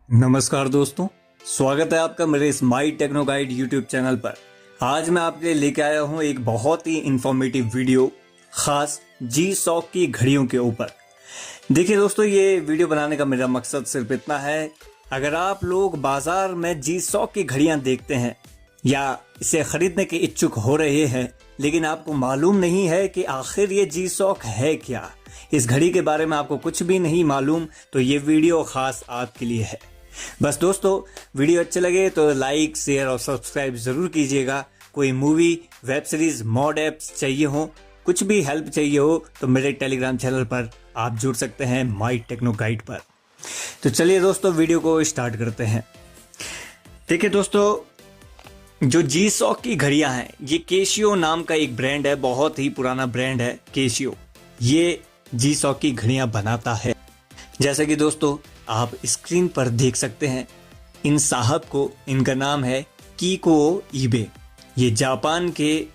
नमस्कार दोस्तों, स्वागत है आपका मेरे इस माई टेक्नो गाइड यूट्यूब चैनल पर। आज मैं आपके लिए लेके आया हूं एक बहुत ही इंफॉर्मेटिव वीडियो, खास जी शॉक की घड़ियों के ऊपर। देखिए दोस्तों, ये वीडियो बनाने का मेरा मकसद सिर्फ इतना है, अगर आप लोग बाजार में जी शॉक की घड़ियां देखते हैं या इसे खरीदने के इच्छुक हो रहे हैं, लेकिन आपको मालूम नहीं है कि आखिर ये जी शॉक है क्या, इस घड़ी के बारे में आपको कुछ भी नहीं मालूम, तो ये वीडियो खास आपके लिए है। बस दोस्तों, वीडियो अच्छे लगे तो लाइक, शेयर और सब्सक्राइब जरूर कीजिएगा। कोई movie, web series, mod apps चाहिए हो, कुछ भी हेल्प चाहिए हो तो मेरे टेलीग्राम चैनल पर आप जुड़ सकते हैं, माई टेक्नो गाइड पर। तो चलिए दोस्तों, वीडियो को स्टार्ट करते हैं। देखिए दोस्तों, जो जी शॉक की घड़ियां हैं, ये केशियो नाम का एक ब्रांड है, बहुत ही पुराना ब्रांड है केशियो। ये जी शॉक की घड़ियां बनाता है। जैसे कि दोस्तों आप स्क्रीन पर देख सकते हैं, इन साहब को, इनका नाम है कीको इबे। ये जापान के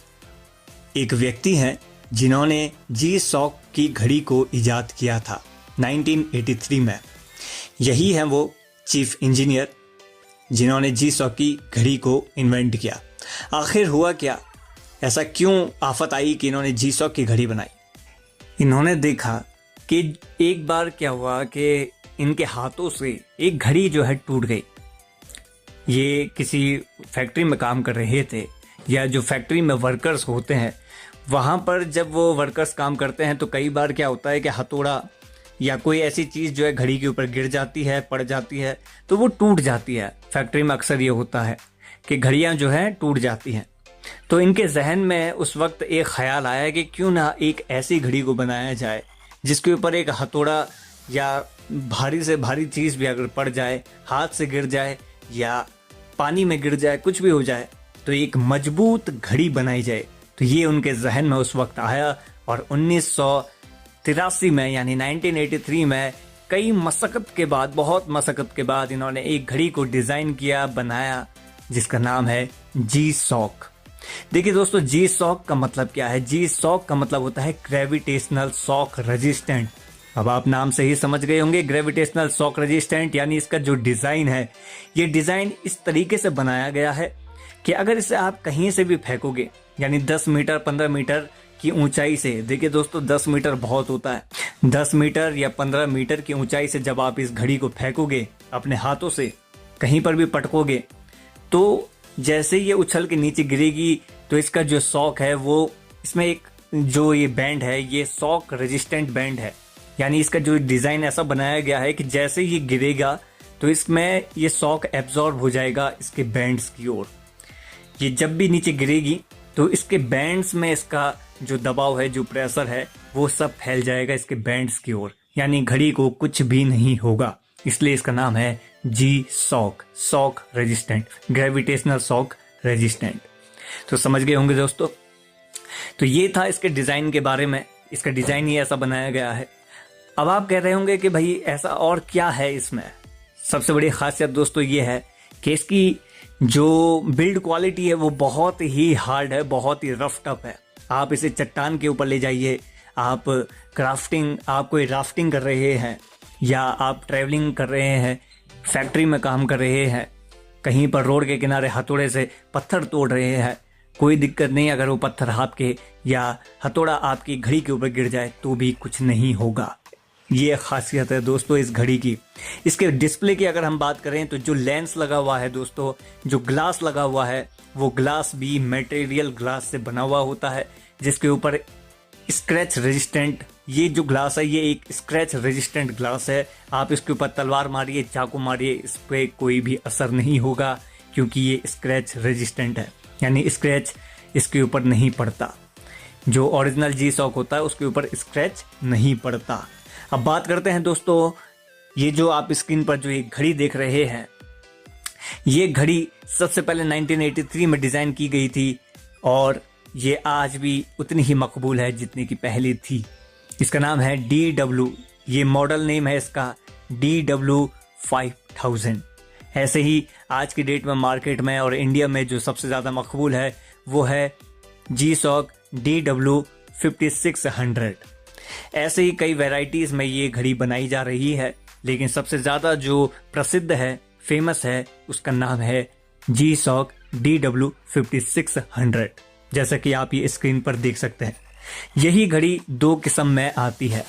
एक व्यक्ति हैं जिन्होंने जी शॉक की घड़ी को इजाद किया था 1983 में। यही है वो चीफ इंजीनियर जिन्होंने जी शॉक की घड़ी को इन्वेंट किया। आखिर हुआ क्या, ऐसा क्यों आफत आई कि इन्होंने जी शॉक की घड़ी बनाई? इन्होंने देखा कि एक बार क्या हुआ कि इनके हाथों से एक घड़ी जो है टूट गई। ये किसी फैक्ट्री में काम कर रहे थे, या जो फैक्ट्री में वर्कर्स होते हैं, वहाँ पर जब वो वर्कर्स काम करते हैं तो कई बार क्या होता है कि हथौड़ा या कोई ऐसी चीज़ जो है घड़ी के ऊपर गिर जाती है, पड़ जाती है, तो वो टूट जाती है। फैक्ट्री में अक्सर ये होता है कि घड़ियाँ जो हैं टूट जाती हैं। तो इनके जहन में उस वक्त एक ख्याल आया कि क्यों ना एक ऐसी घड़ी को बनाया जाए जिसके ऊपर एक हथौड़ा या भारी से भारी चीज़ भी अगर पड़ जाए, हाथ से गिर जाए या पानी में गिर जाए, कुछ भी हो जाए, तो एक मजबूत घड़ी बनाई जाए। तो ये उनके जहन में उस वक्त आया और 1983 में यानी 1983 में कई मशक्क़त के बाद, बहुत मशक्क़त के बाद इन्होंने एक घड़ी को डिज़ाइन किया, बनाया, जिसका नाम है जी शॉक। देखिए दोस्तों, जी शॉक का मतलब क्या है? जी शॉक का मतलब होता है ग्रेविटेशनल शॉक रेजिस्टेंट। अब आप नाम से ही समझ गए होंगे, ग्रेविटेशनल शॉक रेजिस्टेंट, यानी इसका जो डिज़ाइन है, ये डिज़ाइन इस तरीके से बनाया गया है कि अगर इसे आप कहीं से भी फेंकोगे, यानी 10 मीटर 15 मीटर की ऊंचाई से, देखिए दोस्तों 10 मीटर बहुत होता है, 10 मीटर या 15 मीटर की ऊंचाई से जब आप इस घड़ी को फेंकोगे अपने हाथों से, कहीं पर भी पटकोगे, तो जैसे ये उछल के नीचे गिरेगी तो इसका जो शॉक है वो, इसमें एक जो ये बैंड है, ये शॉक रेजिस्टेंट बैंड है। यानी इसका जो डिज़ाइन ऐसा बनाया गया है कि जैसे ये गिरेगा तो इसमें ये शॉक एब्जॉर्ब हो जाएगा इसके बैंड्स की ओर। ये जब भी नीचे गिरेगी तो इसके बैंड्स में इसका जो दबाव है, जो प्रेशर है, वो सब फैल जाएगा इसके बैंड्स की ओर, यानी घड़ी को कुछ भी नहीं होगा। इसलिए इसका नाम है G shock, shock resistant, gravitational shock resistant. तो समझ गए होंगे दोस्तों। तो ये था इसके डिज़ाइन के बारे में, इसका डिज़ाइन ही ऐसा बनाया गया है। अब आप कह रहे होंगे कि भाई ऐसा और क्या है इसमें? सबसे बड़ी खासियत दोस्तों ये है कि इसकी जो बिल्ड क्वालिटी है वो बहुत ही हार्ड है, बहुत ही रफ टफ है। आप इसे चट्टान के ऊपर ले जाइए, आप क्राफ्टिंग, आप कोई राफ्टिंग कर रहे हैं या आप ट्रैवलिंग कर रहे हैं, फैक्ट्री में काम कर रहे हैं, कहीं पर रोड के किनारे हथौड़े से पत्थर तोड़ रहे हैं, कोई दिक्कत नहीं। अगर वो पत्थर आपके या हथौड़ा आपकी घड़ी के ऊपर गिर जाए तो भी कुछ नहीं होगा। ये खासियत है दोस्तों इस घड़ी की। इसके डिस्प्ले की अगर हम बात करें तो जो लेंस लगा हुआ है दोस्तों, जो ग्लास लगा हुआ है, वो ग्लास भी मटेरियल ग्लास से बना हुआ होता है, जिसके ऊपर स्क्रैच रेजिस्टेंट, ये जो ग्लास है ये एक स्क्रैच रेजिस्टेंट ग्लास है। आप इसके ऊपर तलवार मारिए, चाकू मारिए, इस पर कोई भी असर नहीं होगा, क्योंकि ये स्क्रैच रेजिस्टेंट है, यानी स्क्रैच इसके ऊपर नहीं पड़ता। जो ओरिजिनल जी शॉक होता है उसके ऊपर स्क्रैच नहीं पड़ता। अब बात करते हैं दोस्तों, ये जो आप स्क्रीन पर जो एक घड़ी देख रहे हैं, ये घड़ी सबसे पहले 1983 में डिज़ाइन की गई थी और ये आज भी उतनी ही मकबूल है जितनी की पहले थी। इसका नाम है DW, ये मॉडल नेम है इसका DW5000। ऐसे ही आज की डेट में मार्केट में और इंडिया में जो सबसे ज़्यादा मकबूल है वो है जी शॉक DW5600। ऐसे ही कई वैरायटीज़ में ये घड़ी बनाई जा रही है। लेकिन सबसे ज़्यादा जो प्रसिद्ध है, फेमस है, उसका नाम है G-Shock DW5600, जैसा कि आप ये स्क्रीन पर देख सकते हैं। यही घड़ी दो किस्म में आती है,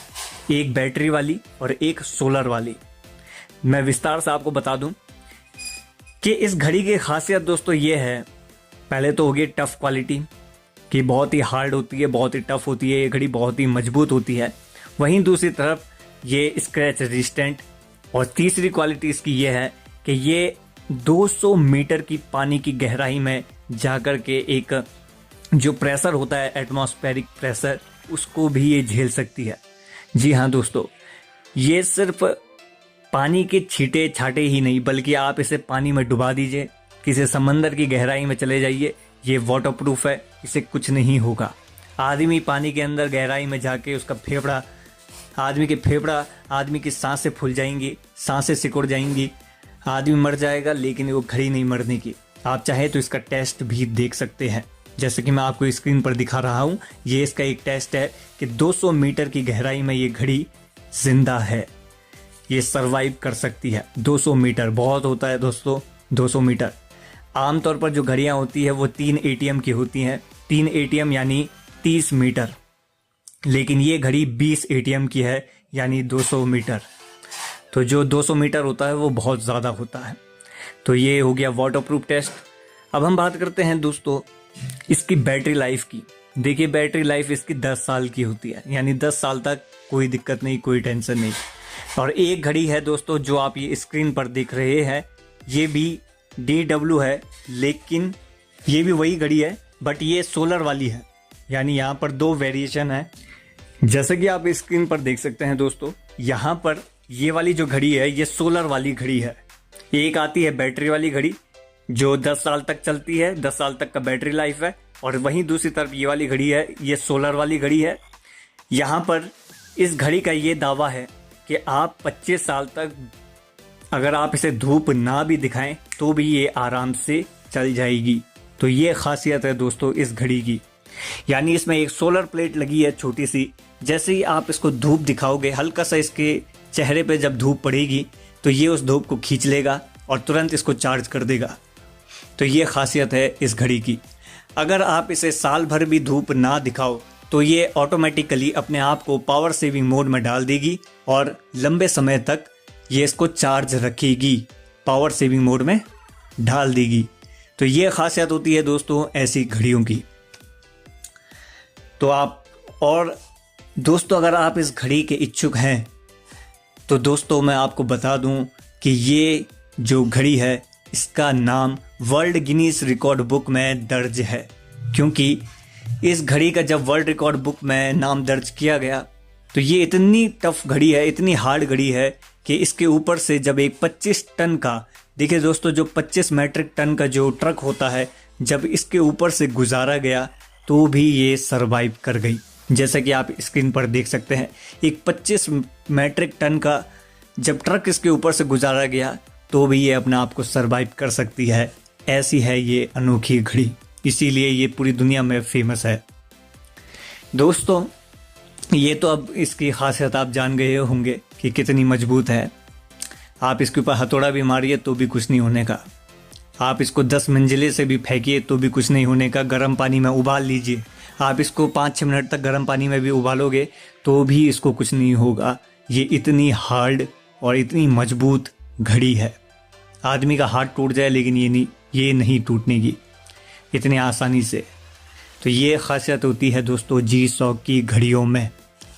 एक बैटरी वाली और एक सोलर वाली। मैं विस्तार से आपको बता दूं कि इस घड़ी की खासियत दोस्तों ये है, पहले तो होगी टफ क्वालिटी, कि बहुत ही हार्ड होती है, बहुत ही टफ होती है, ये घड़ी बहुत ही मजबूत होती है। वहीं दूसरी तरफ ये स्क्रैच रेजिस्टेंट, और तीसरी क्वालिटी इसकी ये है कि ये 200 मीटर की पानी की गहराई में जाकर के एक जो प्रेशर होता है, एटमॉस्फेरिक प्रेशर, उसको भी ये झेल सकती है। जी हाँ दोस्तों, ये सिर्फ पानी के छींटे छाटे ही नहीं, बल्कि आप इसे पानी में डुबा दीजिए, किसी समंदर की गहराई में चले जाइए, ये वाटरप्रूफ है, इसे कुछ नहीं होगा। आदमी पानी के अंदर गहराई में जाके उसका फेफड़ा, आदमी के फेफड़ा, आदमी की सांसें फूल जाएंगी, सांसें सिकुड़ जाएंगी, आदमी मर जाएगा, लेकिन वो घड़ी नहीं मरने की। आप चाहे तो इसका टेस्ट भी देख सकते हैं, जैसे कि मैं आपको स्क्रीन पर दिखा रहा हूँ। ये इसका एक टेस्ट है कि 200 मीटर की गहराई में ये घड़ी जिंदा है, ये सरवाइव कर सकती है। 200 मीटर बहुत होता है दोस्तों, 200 मीटर। आमतौर पर जो घड़ियाँ होती है वो 3 ATM की होती हैं, 3 ATM यानी 30 मीटर, लेकिन ये घड़ी 20 ATM की है, यानी 200 मीटर। तो जो 200 मीटर होता है वो बहुत ज़्यादा होता है। तो ये हो गया वाटरप्रूफ टेस्ट। अब हम बात करते हैं दोस्तों इसकी बैटरी लाइफ की। देखिए, बैटरी लाइफ इसकी 10 साल की होती है, यानी 10 साल तक कोई दिक्कत नहीं, कोई टेंशन नहीं। और एक घड़ी है दोस्तों जो आप ये स्क्रीन पर देख रहे हैं, ये भी DW है, लेकिन ये भी वही घड़ी है, बट ये सोलर वाली है, यानी यहाँ पर 2 वेरिएशन है। जैसे कि आप स्क्रीन पर देख सकते हैं दोस्तों, यहाँ पर ये वाली जो घड़ी है ये सोलर वाली घड़ी है। एक आती है बैटरी वाली घड़ी जो 10 साल तक चलती है, 10 साल तक का बैटरी लाइफ है, और वहीं दूसरी तरफ ये वाली घड़ी है, ये सोलर वाली घड़ी है। यहाँ पर इस घड़ी का ये दावा है कि आप 25 साल तक अगर आप इसे धूप ना भी दिखाएं तो भी ये आराम से चल जाएगी। तो ये खासियत है दोस्तों इस घड़ी की, यानी इसमें एक सोलर प्लेट लगी है छोटी सी। जैसे ही आप इसको धूप दिखाओगे, हल्का सा इसके चेहरे पे जब धूप पड़ेगी तो ये उस धूप को खींच लेगा और तुरंत इसको चार्ज कर देगा। तो ये खासियत है इस घड़ी की। अगर आप इसे साल भर भी धूप ना दिखाओ तो ये ऑटोमेटिकली अपने आप को पावर सेविंग मोड में डाल देगी और लंबे समय तक ये इसको चार्ज रखेगी, पावर सेविंग मोड में डाल देगी। तो ये खासियत होती है दोस्तों ऐसी घड़ियों की। तो आप, और दोस्तों अगर आप इस घड़ी के इच्छुक हैं तो दोस्तों मैं आपको बता दूं कि ये जो घड़ी है इसका नाम वर्ल्ड गिनीज रिकॉर्ड बुक में दर्ज है, क्योंकि इस घड़ी का जब वर्ल्ड रिकॉर्ड बुक में नाम दर्ज किया गया तो ये इतनी टफ घड़ी है, इतनी हार्ड घड़ी है कि इसके ऊपर से जब एक 25 टन का, देखिए दोस्तों, जो 25 मैट्रिक टन का जो ट्रक होता है, जब इसके ऊपर से गुजारा गया तो भी ये सरवाइव कर गई। जैसा कि आप स्क्रीन पर देख सकते हैं, एक 25 मैट्रिक टन का जब ट्रक इसके ऊपर से गुजारा गया तो भी ये अपने आप को सरवाइव कर सकती है। ऐसी है ये अनोखी घड़ी, इसीलिए ये पूरी दुनिया में फेमस है। दोस्तों ये तो अब इसकी खासियत आप जान गए होंगे कि कितनी मजबूत है। आप इसके ऊपर हथौड़ा भी मारिए तो भी कुछ नहीं होने का, आप इसको 10 मंजिले से भी फेंकिए तो भी कुछ नहीं होने का। गर्म पानी में उबाल लीजिए, आप इसको 5-6 मिनट तक गर्म पानी में भी उबालोगे तो भी इसको कुछ नहीं होगा। ये इतनी हार्ड और इतनी मजबूत घड़ी है, आदमी का हाथ टूट जाए लेकिन ये नहीं टूटने की इतनी आसानी से। तो ये खासियत होती है दोस्तों G-Shock की घड़ियों में।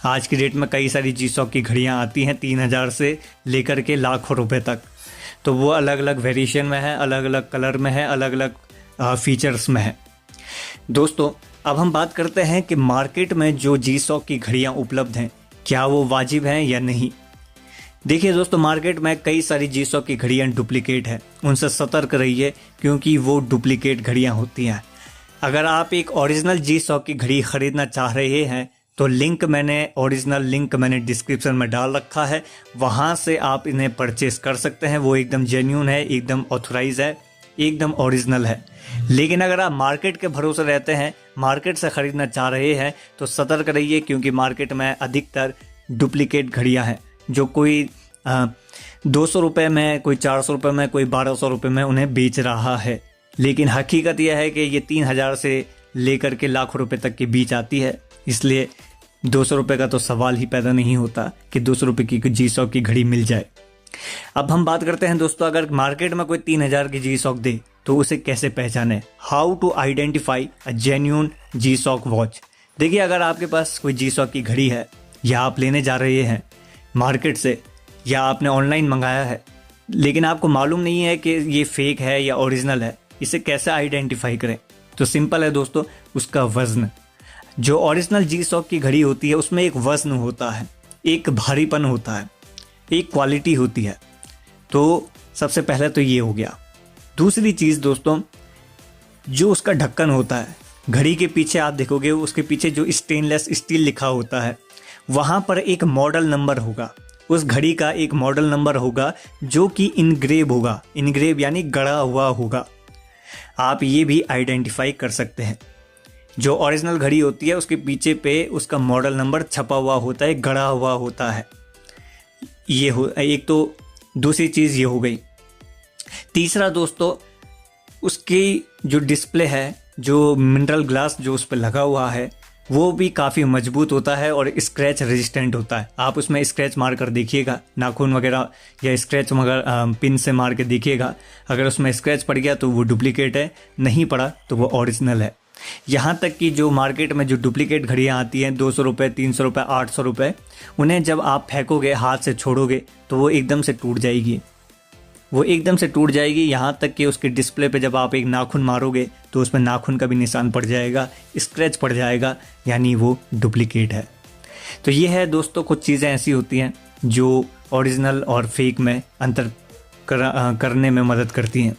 आज की डेट में कई सारी G-Shock की घड़ियाँ आती हैं 3000 से लेकर के लाखों रुपए तक। तो वो अलग अलग वेरिएशन में है, अलग अलग कलर में है, अलग अलग फीचर्स में है। दोस्तों अब हम बात करते हैं कि मार्केट में जो G-Shock की घड़ियाँ उपलब्ध हैं क्या वो वाजिब हैं या नहीं। देखिए दोस्तों, मार्केट में कई सारी G-Shock की घड़ियाँ डुप्लीकेट है, उनसे सतर्क रहिए क्योंकि वो डुप्लीकेट घड़ियाँ होती हैं। अगर आप एक ओरिजिनल G-Shock की घड़ी खरीदना चाह रहे हैं तो ओरिजिनल लिंक मैंने डिस्क्रिप्शन में डाल रखा है, वहाँ से आप इन्हें परचेस कर सकते हैं। वो एकदम जेन्यून है, एकदम ऑथोराइज है, एकदम ओरिजिनल है। लेकिन अगर आप मार्केट के भरोसे रहते हैं, मार्केट से ख़रीदना चाह रहे हैं तो सतर्क रहिए क्योंकि मार्केट में अधिकतर डुप्लीकेट घड़ियाँ हैं जो कोई 200 में, कोई 400 में, कोई 1200 में उन्हें बेच रहा है। लेकिन हकीकत यह है कि ये 3000 से लेकर के लाखों रुपए तक के बीच आती है। इसलिए 200 रुपये का तो सवाल ही पैदा नहीं होता कि 200 रुपये की G-Shock की घड़ी मिल जाए। अब हम बात करते हैं दोस्तों, अगर मार्केट में कोई 3000 की G-Shock दे तो उसे कैसे पहचाने। How to identify a genuine G-Shock watch. देखिए, अगर आपके पास कोई G-Shock की घड़ी है या आप लेने जा रहे हैं मार्केट से या आपने ऑनलाइन मंगाया है, लेकिन आपको मालूम नहीं है कि ये फेक है या ओरिजिनल है, इसे कैसे आइडेंटिफाई करें। तो सिंपल है दोस्तों, उसका वज़न। जो ओरिजिनल G-Shock की घड़ी होती है उसमें एक वज़न होता है, एक भारीपन होता है, एक क्वालिटी होती है। तो सबसे पहले तो ये हो गया। दूसरी चीज़ दोस्तों, जो उसका ढक्कन होता है, घड़ी के पीछे आप देखोगे उसके पीछे जो स्टेनलेस स्टील लिखा होता है, वहाँ पर एक मॉडल नंबर होगा। उस घड़ी का एक मॉडल नंबर होगा जो कि इनग्रेव होगा। इनग्रेव यानी गढ़ा हुआ होगा। आप ये भी आइडेंटिफाई कर सकते हैं। जो ओरिजिनल घड़ी होती है उसके पीछे पे उसका मॉडल नंबर छपा हुआ होता है, गढ़ा हुआ होता है। ये हो एक तो दूसरी चीज़ ये हो गई। तीसरा दोस्तों, उसकी जो डिस्प्ले है, जो मिनरल ग्लास जो उस पर लगा हुआ है, वो भी काफ़ी मजबूत होता है और स्क्रैच रेजिस्टेंट होता है। आप उसमें स्क्रैच मार कर देखिएगा, नाखून वगैरह या स्क्रैच मगर पिन से मार के देखिएगा। अगर उसमें स्क्रैच पड़ गया तो वो डुप्लीकेट है, नहीं पड़ा तो वो ओरिजिनल है। यहाँ तक कि जो मार्केट में जो डुप्लीकेट घड़ियाँ आती हैं 200 रुपये, 300 रुपये, 800 रुपये, उन्हें जब आप फेंकोगे, हाथ से छोड़ोगे तो वो एकदम से टूट जाएगी। वो एकदम से टूट जाएगी। यहाँ तक कि उसके डिस्प्ले पे जब आप एक नाखून मारोगे तो उसमें नाखून का भी निशान पड़ जाएगा, स्क्रैच पड़ जाएगा, यानी वो डुप्लीकेट है। तो ये है दोस्तों, कुछ चीज़ें ऐसी होती हैं जो ओरिजिनल और फेक में अंतर करने में मदद करती हैं।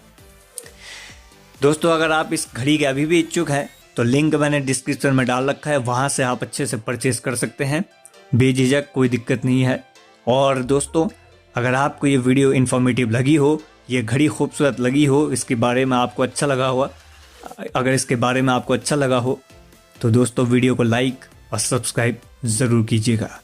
दोस्तों, अगर आप इस घड़ी के अभी भी इच्छुक हैं तो लिंक मैंने डिस्क्रिप्शन में डाल रखा है, वहाँ से आप अच्छे से परचेस कर सकते हैं बेझिझक, कोई दिक्कत नहीं है। और दोस्तों, अगर आपको ये वीडियो इन्फॉर्मेटिव लगी हो, ये घड़ी खूबसूरत लगी हो, इसके बारे में आपको अच्छा लगा हुआ, अगर इसके बारे में आपको अच्छा लगा हो तो दोस्तों वीडियो को लाइक और सब्सक्राइब ज़रूर कीजिएगा।